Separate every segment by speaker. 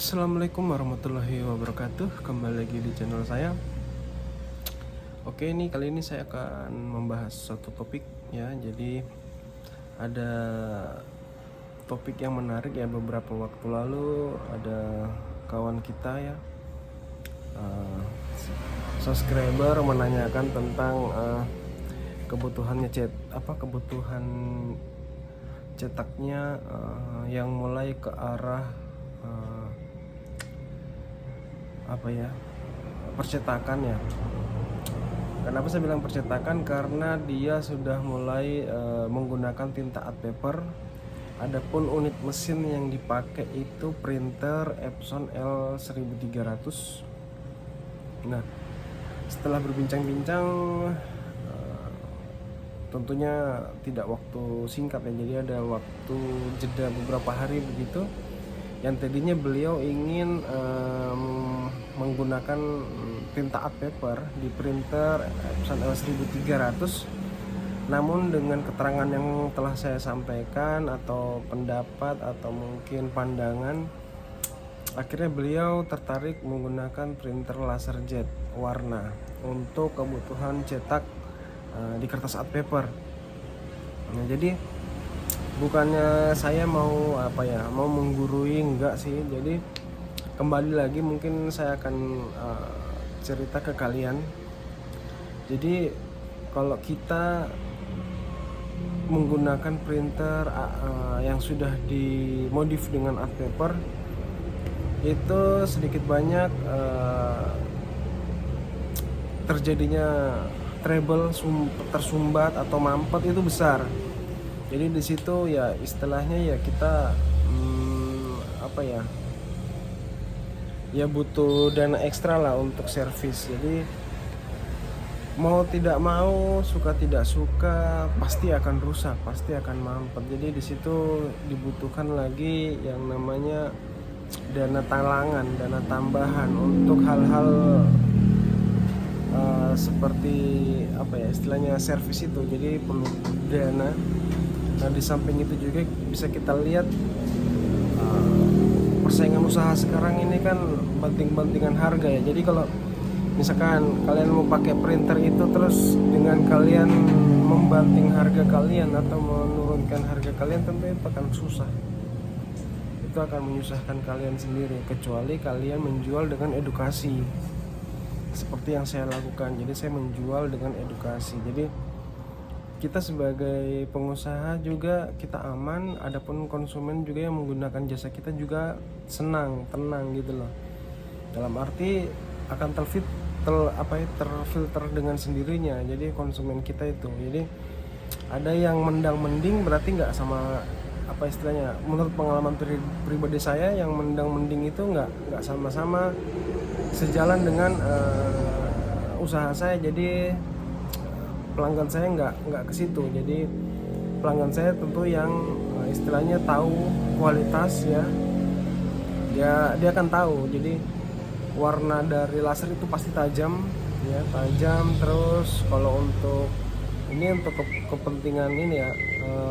Speaker 1: Assalamualaikum warahmatullahi wabarakatuh. Kembali lagi di channel saya. Oke, kali ini saya akan membahas suatu topik ya. Jadi ada topik yang menarik ya. Beberapa waktu lalu ada kawan kita ya, subscriber menanyakan tentang kebutuhan cetaknya yang mulai ke arah percetakan ya. Kenapa saya bilang percetakan? Karena dia sudah mulai menggunakan tinta art paper. Adapun unit mesin yang dipakai itu printer Epson L1300. Nah, setelah berbincang-bincang, tentunya tidak waktu singkat ya, jadi ada waktu jeda beberapa hari begitu. Yang tadinya beliau ingin menggunakan tinta art paper di printer Epson L1300, namun dengan keterangan yang telah saya sampaikan atau pendapat atau mungkin pandangan, akhirnya beliau tertarik menggunakan printer laser jet warna untuk kebutuhan cetak di kertas art paper. Nah, jadi bukannya saya mau menggurui, enggak sih. Jadi kembali lagi mungkin saya akan cerita ke kalian. Jadi kalau kita menggunakan printer yang sudah dimodif dengan art paper, itu sedikit banyak terjadinya trouble, tersumbat atau mampet itu besar. Jadi di situ ya istilahnya ya kita ya butuh dana ekstra lah untuk servis. Jadi mau tidak mau, suka tidak suka, pasti akan rusak, pasti akan mampet. Jadi di situ dibutuhkan lagi yang namanya dana talangan, dana tambahan untuk hal-hal seperti istilahnya servis itu. Jadi perlu dana. Nah, di samping itu juga bisa kita lihat persaingan usaha sekarang ini kan banting-bantingan harga ya. Jadi kalau misalkan kalian mau pakai printer itu, terus dengan kalian membanting harga kalian atau menurunkan harga kalian, tentu itu akan susah. Itu akan menyusahkan kalian sendiri, kecuali kalian menjual dengan edukasi seperti yang saya lakukan. Jadi saya menjual dengan edukasi. Jadi kita sebagai pengusaha juga kita aman, adapun konsumen juga yang menggunakan jasa kita juga senang, tenang gitu loh. Dalam arti akan terfilter dengan sendirinya. Jadi konsumen kita itu, jadi ada yang mendang-mending, berarti nggak sama istilahnya. Menurut pengalaman pribadi saya, yang mendang-mending itu nggak sama-sama sejalan dengan usaha saya. Jadi pelanggan saya nggak ke situ. Jadi pelanggan saya tentu yang istilahnya tahu kualitas ya. Dia akan tahu. Jadi warna dari laser itu pasti tajam ya, tajam. Terus kalau untuk kepentingan ini ya,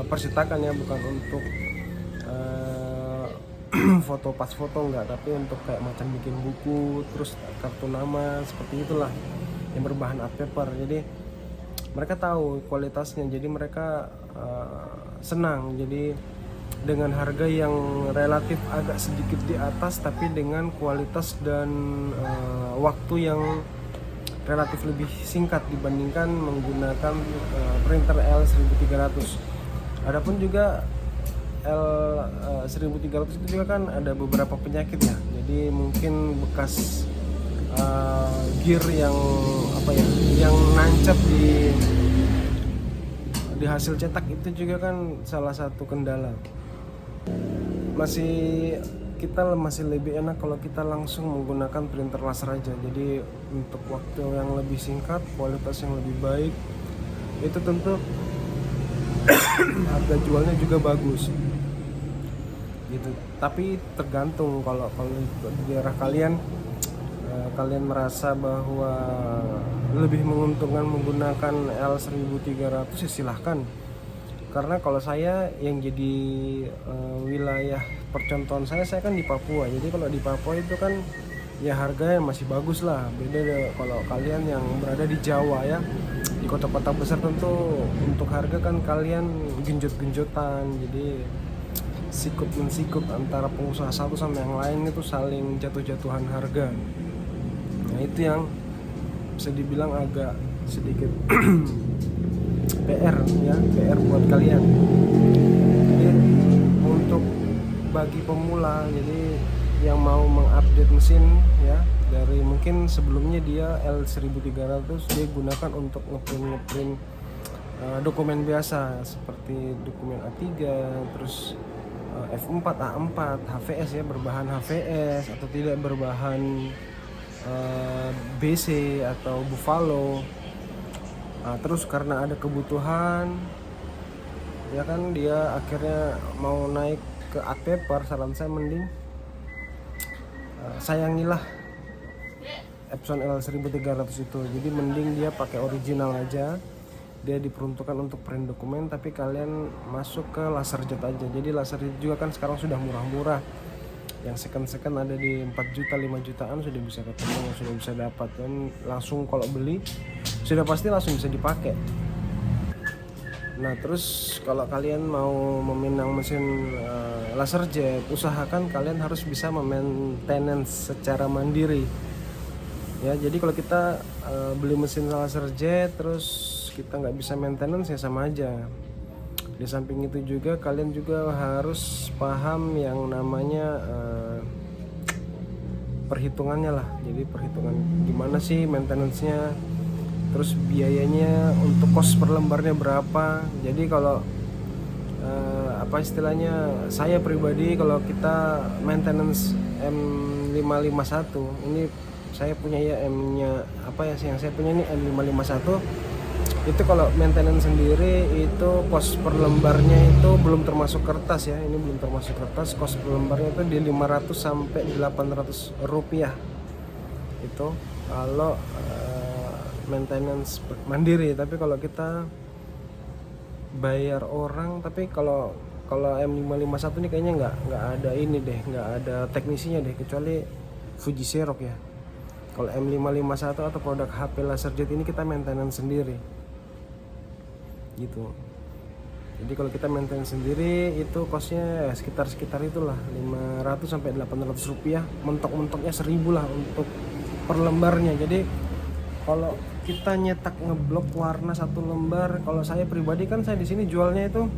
Speaker 1: percetakan ya, bukan untuk foto pas foto, enggak, tapi untuk kayak macam bikin buku, terus kartu nama, seperti itulah yang berbahan art paper. Jadi mereka tahu kualitasnya, jadi mereka senang. Jadi dengan harga yang relatif agak sedikit di atas, tapi dengan kualitas dan waktu yang relatif lebih singkat dibandingkan menggunakan printer L1300. Adapun juga L1300 itu juga kan ada beberapa penyakit ya. Jadi mungkin bekas gear yang yang nancap di hasil cetak, itu juga kan salah satu kendala. Kita masih lebih enak kalau kita langsung menggunakan printer laser aja. Jadi untuk waktu yang lebih singkat, kualitas yang lebih baik, itu tentu harga jualnya juga bagus gitu. Tapi tergantung, kalau di daerah kalian merasa bahwa lebih menguntungkan menggunakan L1300, ya silahkan. Karena kalau saya yang jadi wilayah percontohan saya kan di Papua. Jadi kalau di Papua itu kan ya harganya masih bagus lah. Beda deh kalau kalian yang berada di Jawa ya, di kota-kota besar tentu untuk harga kan kalian genjot-genjotan. Jadi sikut mensikut antara pengusaha satu sama yang lain itu saling jatuh-jatuhan harga. Nah itu yang bisa dibilang agak sedikit PR ya, PR buat kalian. Jadi untuk bagi pemula, jadi yang mau mengupdate mesin ya, dari mungkin sebelumnya dia L1300 dia gunakan untuk ngeprint dokumen biasa seperti dokumen A3, terus F4, A4, HVS ya, berbahan HVS atau tidak berbahan BC atau Buffalo. Terus karena ada kebutuhan ya kan, dia akhirnya mau naik ke art paper, saran saya mending sayangilah Epson L1300 itu. Jadi mending dia pakai original aja, dia diperuntukkan untuk print dokumen, tapi kalian masuk ke laserjet aja. Jadi laserjet juga kan sekarang sudah murah-murah, yang second ada di 4 juta 5 jutaan sudah bisa ketemu, sudah bisa dapat, dan langsung kalau beli sudah pasti langsung bisa dipakai. Nah terus kalau kalian mau meminang mesin laserjet, usahakan kalian harus bisa maintenance secara mandiri ya. Jadi kalau kita beli mesin laserjet terus kita nggak bisa maintenance ya sama aja. Di samping itu juga kalian juga harus paham yang namanya perhitungannya lah. Jadi perhitungan gimana sih maintenance-nya, terus biayanya untuk kos per lembarnya berapa. Jadi kalau apa istilahnya, saya pribadi kalau kita maintenance M551 ini, saya punya ya M-nya apa ya, yang saya punya ini M551 itu, kalau maintenance sendiri itu kos per lembarnya itu belum termasuk kertas ya, ini belum termasuk kertas, kos per lembarnya itu di 500 sampai 800 rupiah itu kalau maintenance mandiri. Tapi kalau kita bayar orang, tapi kalau M551 ini kayaknya nggak ada ini deh, nggak ada teknisinya deh, kecuali Fuji Xerox ya. Kalau M551 atau produk HP laserjet ini kita maintenance sendiri gitu. Jadi kalau kita maintenance sendiri itu kosnya sekitar itulah 500 sampai 800 rupiah, mentok-mentoknya 1000 lah untuk per lembarnya. Jadi kalau kita nyetak ngeblok warna satu lembar, kalau saya pribadi kan saya di sini jualnya itu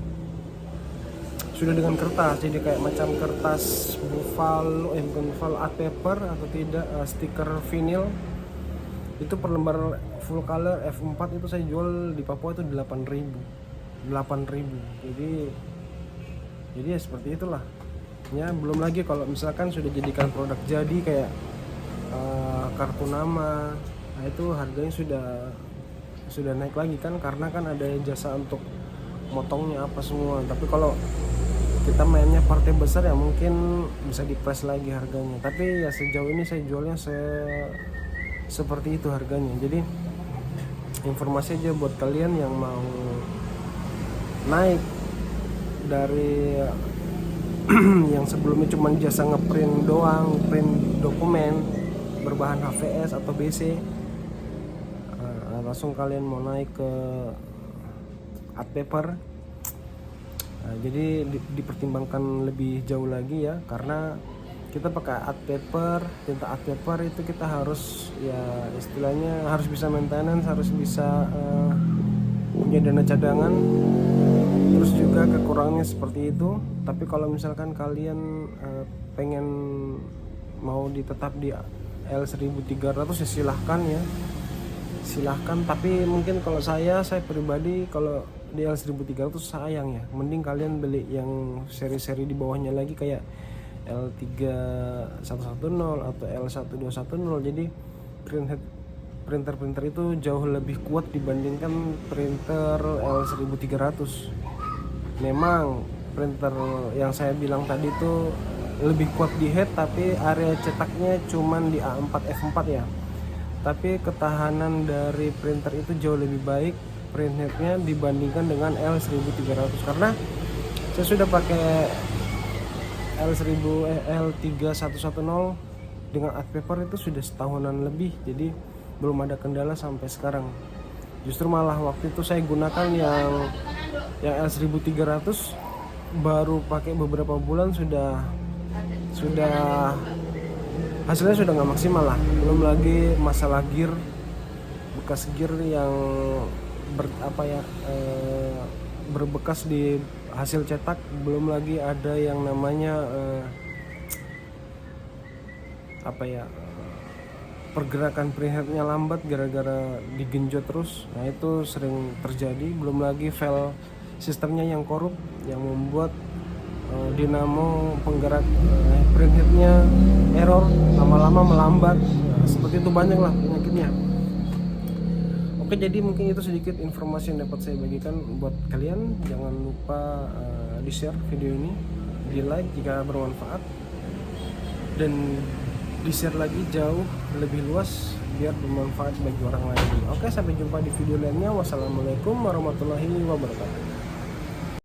Speaker 1: sudah dengan kertas, jadi kayak macam kertas Buffalo, bukan Buffalo, art paper atau tidak stiker vinyl itu per lembar full color F4 itu saya jual di Papua itu 8.000. Jadi ya seperti itulah ya. Belum lagi kalau misalkan sudah jadikan produk jadi kayak kartu nama, nah itu harganya sudah naik lagi kan, karena kan ada jasa untuk motongnya apa semua. Tapi kalau kita mainnya partai besar ya mungkin bisa di-price lagi harganya. Tapi ya sejauh ini saya jualnya seperti itu harganya. Jadi informasi aja buat kalian yang mau naik dari yang sebelumnya cuma jasa ngeprint doang, print dokumen berbahan HVS atau BC, langsung kalian mau naik ke art paper. Jadi dipertimbangkan lebih jauh lagi ya, karena kita pakai art paper, tinta art paper itu kita harus ya istilahnya harus bisa maintenance, harus bisa punya dana cadangan. Terus juga kekurangannya seperti itu. Tapi kalau misalkan kalian pengen mau tetap di L1300 ya silahkan. Tapi mungkin kalau saya pribadi kalau di L1300 sayang ya, mending kalian beli yang seri-seri di bawahnya lagi kayak L3110 atau L1210. Jadi printer itu jauh lebih kuat dibandingkan printer L1300. Memang printer yang saya bilang tadi itu lebih kuat di head, tapi area cetaknya cuman di A4 F4 ya. Tapi ketahanan dari printer itu jauh lebih baik print headnya dibandingkan dengan L1300, karena saya sudah pakai L3110 dengan art paper itu sudah setahunan lebih, jadi belum ada kendala sampai sekarang. Justru malah waktu itu saya gunakan yang L1300 baru pakai beberapa bulan sudah hasilnya sudah nggak maksimal lah. Belum lagi masalah gear, bekas gear yang berbekas di hasil cetak, belum lagi ada yang namanya pergerakan preheadnya lambat gara-gara digenjot terus. Nah itu sering terjadi. Belum lagi file sistemnya yang korup yang membuat dinamo penggerak preheadnya error, lama-lama melambat. Nah, seperti itu banyak lah penyakitnya. Oke, jadi mungkin itu sedikit informasi yang dapat saya bagikan buat kalian. Jangan lupa di share video ini, di like jika bermanfaat, dan di share lagi jauh lebih luas biar bermanfaat bagi orang lain. Oke, sampai jumpa di video lainnya. Wassalamualaikum warahmatullahi wabarakatuh.